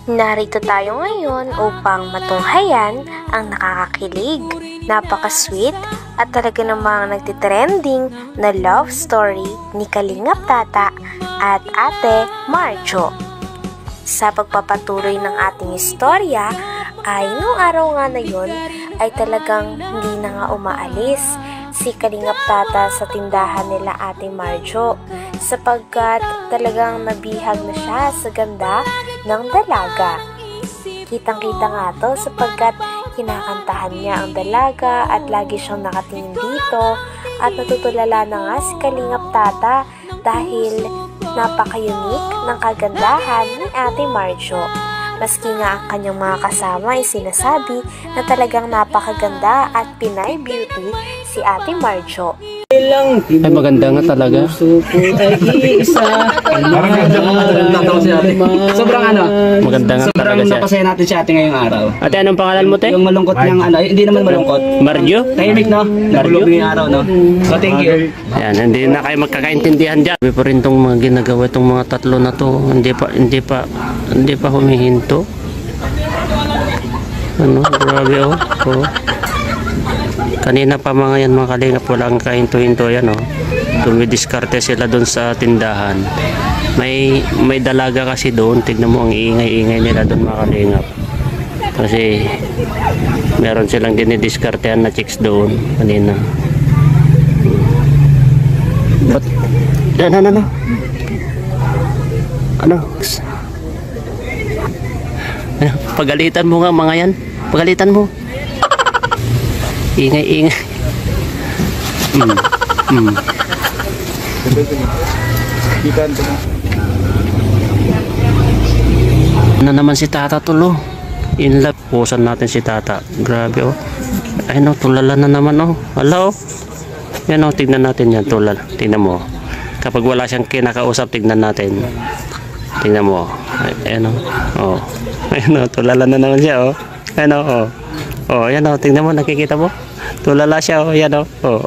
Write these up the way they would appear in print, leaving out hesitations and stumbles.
Narito tayo ngayon upang matunghayan ang nakakakilig, napaka-sweet at talaga namang nagtitrending na love story ni Kalingap Tata at Ate Marjo. Sa pagpapatuloy ng ating istorya ay noong araw nga na yun ay talagang hindi na nga umaalis si Kalingap Tata sa tindahan nila Ate Marjo sapagkat talagang nabihag na siya sa ganda ng dalaga. Kitang-kita nga to sapagkat kinakantahan niya ang dalaga at lagi siyang nakatingin dito at natutulala na nga si Kalingap Tata dahil napaka-unique ng kagandahan ni Ate Marjo. Maski nga ang kanyang mga kasama ay sinasabi na talagang napakaganda at Pinay beauty si Ate Marjo. Ay, maganda nga talaga. Sobrang ano? Maganda nga talaga siya. Napasaya natin si ate ngayong araw. Ate, anong pangalan mo, te? Yung malungkot niyang ano, hindi naman malungkot. Marjo? Tahimik, no? Nabulog ngayong araw, no? So, thank you. Ayan, hindi na kayo magkakaintindihan dyan. Sabi pa rin itong mga ginagawa itong mga tatlo na to. Hindi pa humihinto. Ano, grabe oh. Kanina pa mga yan mga kalingap, walang kahinto-hinto yan oh. Tumidiskarte sila doon sa tindahan. May dalaga kasi doon. Tignan mo ang iingay-ingay nila doon mga kalingap. Kasi meron silang dinidiskartehan na chicks doon kanina. But, ano? Pagalitan mo nga mga yan. Pagalitan mo. Ingay-ingay. Ano naman si Tata tulo? In love. Pusan natin si Tata. Grabe oh. Ay no, tulala na naman oh. Hello? Yan oh, tignan natin yan. Tulala. Tignan mo. Kapag wala siyang kinakausap, tignan natin. Tignan mo. Ayan oh. Oh. Ayan oh, tulala na naman siya oh. Ayan oh. Oh, yan oh. Tignan mo, nakikita mo? Tulala siya oh. Yan oh. Oh.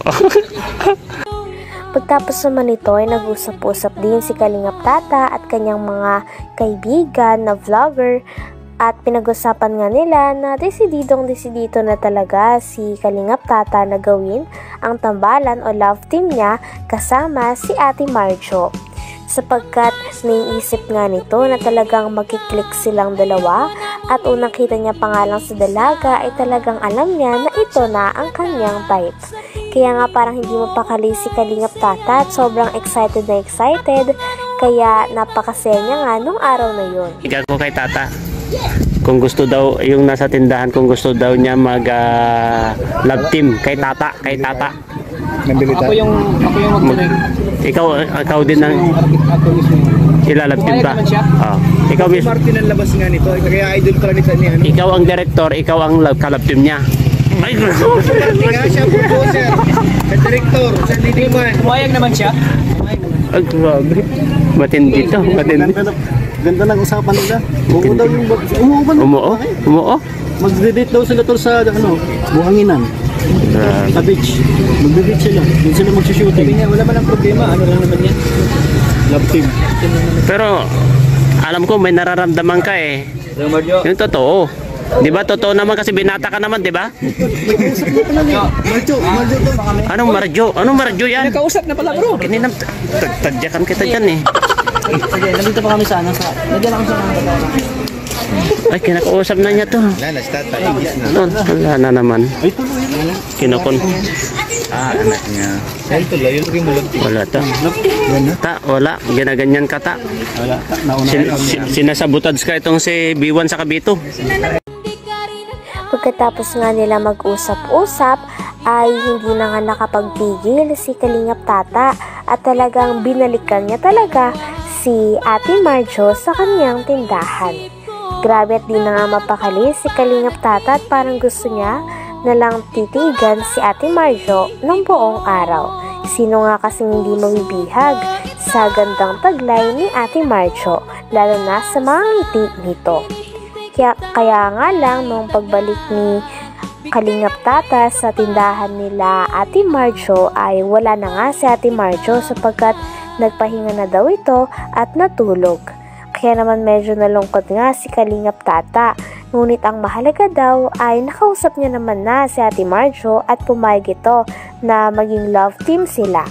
Pagtapos naman ito ay nag-usap-usap din si Kalingap Tata at kanyang mga kaibigan na vlogger at pinag-usapan nga nila na desididong na talaga si Kalingap Tata na gawin ang tambalan o love team niya kasama si Ate Marjo. Sapagkat naiisip nga nito na talagang magkiklik silang dalawa at unang kita niya pangalang sa dalaga ay talagang alam niya na ito na ang kanyang type. Kaya nga parang hindi mapakali si Kalingap Tata at sobrang excited na excited kaya napakasaya niya nga nung araw na yun. Ikaw ko kay Tata. Kung gusto daw yung nasa tindahan, kung gusto daw niya mag love team kay Tata. Ako yung magtuloy. Ikaw din ang ilalab team ka. Ikaw mismo. Martin ang labas nga nito. Kaya idol pala nito ni ano. Ikaw ang director, ikaw ang kalab team niya. Ay, nga siya producer. Sa director, sa diniman. Wayang naman siya. Ay, grabe. Matindi to, matindi. Ganda ng usapan nila. Oo daw yung Umuo? Magde-date daw sila tol sa ano, Buhanginan. Sa beach. Magde-date sila. Doon sila magsushooting. Sabi niya, wala man ang problema. Ano lang naman yan? Love team. Pero alam ko may nararamdaman ka eh. Yung totoo. Di ba totoo naman kasi binata ka naman, di ba? Anong Marjo yan? Nakausap na pala bro. Kanina tagyakan kita dyan eh. Sige, nandito pa kami sa ano. Nagyan ako sa mga. Ay, kinakausap na niya to. Wala na naman. Kinokon. Anak niya. Ito lang, yung rimulog. Wala to. Wala. Ginaganyan ka ta. Wala. Sinasabotage ka itong si B1 sa Kabito. Pagkatapos nga nila mag-usap-usap ay hindi na nga nakapagpigil si Kalingap Tata at talagang binalikan niya talaga si Ate Marjo sa kanyang tindahan. Grabe at di na nga mapakali si Kalingap Tata at parang gusto niya na lang titigan si Ate Marjo ng buong araw. Sino nga kasing hindi mabibihag sa gandang taglay ni Ate Marjo, lalo na sa mga ngiti nito. Kaya nga lang nung pagbalik ni Kalingap Tata sa tindahan nila Ate Marjo ay wala na nga si Ate Marjo sapagkat nagpahinga na daw ito at natulog. Kaya naman medyo nalungkot nga si Kalingap Tata. Ngunit ang mahalaga daw ay nakausap niya naman na si Ate Marjo at pumayag ito na maging love team sila.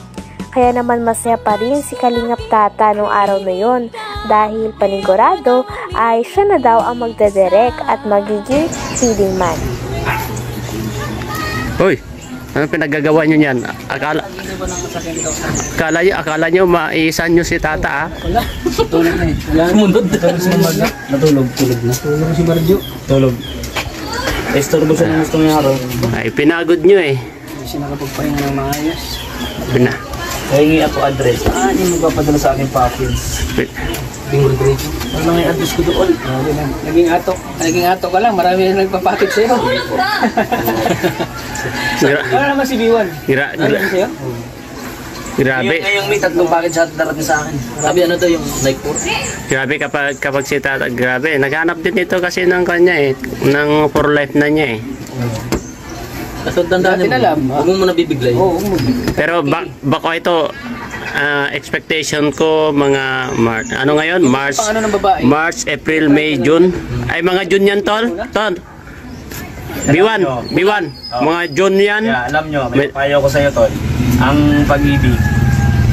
Kaya naman masaya pa rin si Kalingap Tata nung araw na yon dahil panigurado ay siya na daw ang magdadirect at magiging leading man. Hoy, ano pinagagawa nyo niyan? Akala nyo maisan nyo si Tata, ah? Wala. Tulog na eh. Wala. Sumunod. Natulog. Tulog na. Tulog si Marjo. Tulog. Estorbo siya ng gusto niya araw. Ay, pinagod nyo eh. Hindi siya nakapagpahinga ng mga ayos. Kahingi ako address. Yung magpapadala sa akin package. Bingo diretso. Ano lang yung address ko doon? Naging ato ka lang. Marami na nagpapackage sa'yo. Wala naman si B1. Ano sa'yo? Grabe. Ngayong may 3 package sa darating sa akin. Sabi ano to yung like 4? Grabe kapag si Tata, grabe. Naghanap din ito kasi ng kanya eh. Ng for life na niya eh. Kaso tandaan niyo, huwag mo muna bibiglay. Oo, Pero bako ito, expectation ko mga ano ngayon? March, April, May, June. Ay mga June yan, Tol? B1. Mga June yan. Yeah, alam nyo, may payo ko sa iyo, Tol. Ang pag-ibig,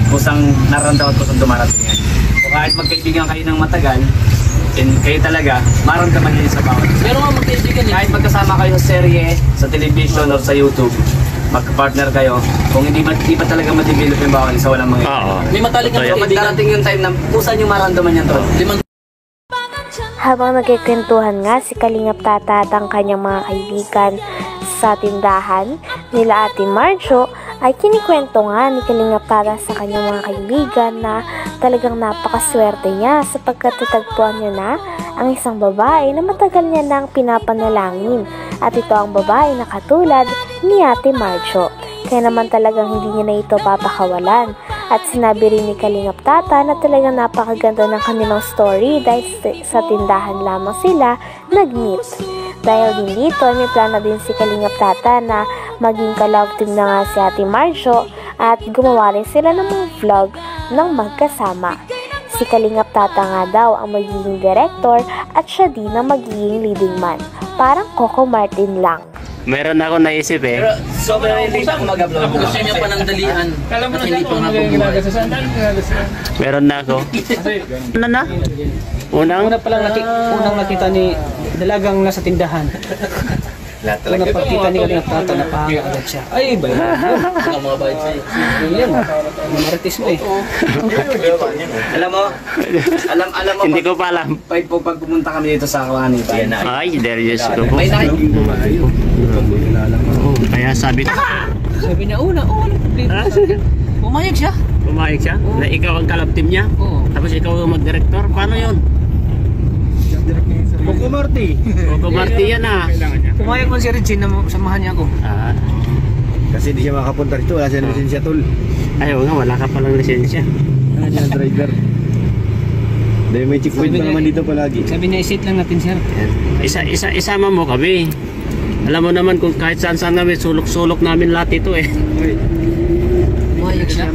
kusang naramdaman ko sa dumarating yan. So kahit magkaibigan kayo ng matagal, and kayo talaga, maramdaman niyo sa bawat isa. Pero nga magkaibigan Kahit magkasama kayo sa serye, sa television or sa YouTube, magka-partner kayo, kung hindi pa talaga ma-develop yung bawat isa, walang mga Oo. may matalik na So darating yung time na kusa nyo maramdaman yan, Tol. Habang nagkikwentuhan nga si Kalingap Tata at ang kanyang mga kaibigan sa tindahan nila Ate Marjo, ay kinikwento nga ni Kalingap Tata sa kanyang mga kaibigan na talagang napakaswerte niya sapagkat natagpuan niya na ang isang babae na matagal niya nang pinapanalangin at ito ang babae na katulad ni Ate Marjo. Kaya naman talagang hindi niya na ito papakawalan. At sinabi rin ni Kalingap Tata na talagang napakaganda ng kanilang story dahil sa tindahan lamang sila nag-meet. Dahil din dito, may plano din si Kalingap Tata na maging ka-love team na nga si Ate Marjo at gumawa rin sila ng mga vlog ng magkasama. Si Kalingap Tata nga daw ang magiging director at siya din ang magiging leading man. Parang Coco Martin lang. Meron ako naisip eh. Pero sobrang hindi ako mag-upload. Gusto niya pa ng dalian. At hindi pa nga bubuhay. Meron na ako. Ano na? Unang Unang nakita ni dalagang nasa tindahan. Unang pagkita ni Kalingap Tata, napahanga agad siya. Ay, ba yun? Ang mga bait sa'yo. Yan, marites mo eh. Alam mo, hindi ko pa alam. pag pumunta kami dito sa Kawanita, Ay, Darius ko po. may nakikita. Kaya sabi ko, Sabi niya, walang problema. Pumayag siya. pumayag siya na ikaw ang kalab team niya. Oo. Tapos ikaw ang mag-director. Paano yun? Coco Marti. Coco Marti yan ah. Pumayag mo si Regine na samahan niya ako. Ah, Kasi hindi siya makapunta rito, wala siya ng lisensya, tol. ayaw nga, wala ka palang lisensya. Wala siya ng driver. Dahil may checkpoint pa naman dito palagi. Sabi niya, isit lang natin sir. Isama mo kami. Alam mo naman kung kahit saan kami, sulok-sulok namin lahat ito eh. Pumayag siya.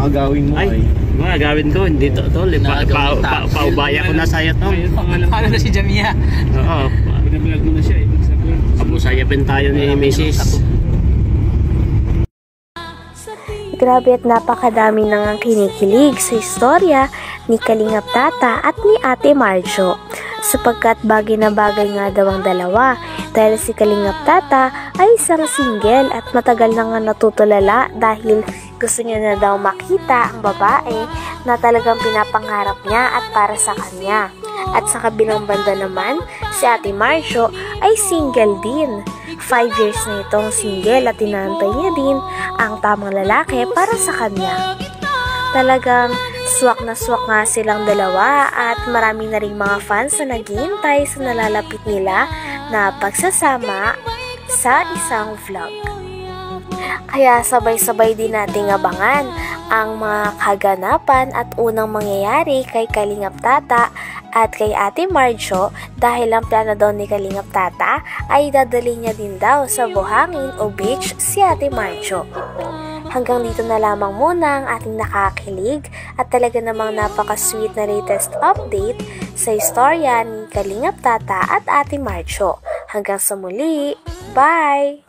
Agawin mo Ay, mga gawin ko, hindi to, tol. Paubaya ko na sa'yo to. Ano na si Jamia? Oo. Binablog mo na siya eh. Pabusayapin tayo ni Mrs. Grabe at napakadami nang ang kinikilig sa istorya ni Kalingap Tata at ni Ate Marjo. Sapagkat bagay na bagay nga daw ang dalawa dahil si Kalingap Tata ay isang single at matagal na nga natutulala dahil gusto niya na daw makita ang babae na talagang pinapangarap niya at para sa kanya. At sa kabilang banda naman, si Ate Marjo ay single din. 5 years na itong single at tinantay niya din ang tamang lalaki para sa kanya. Talagang swak na swak nga silang dalawa at marami na ring mga fans na naghihintay sa nalalapit nila na pagsasama sa isang vlog. Kaya sabay-sabay din nating abangan ang mga kaganapan at unang mangyayari kay Kalingap Tata at kay Ate Marjo dahil ang plano daw ni Kalingap Tata ay dadali niya din daw sa buhangin o beach si Ate Marjo. hanggang dito na lamang muna ang ating nakakilig at talaga namang napaka-sweet na latest update sa istorya ni Kalingap Tata at Ate Marcho. Hanggang sa muli, bye!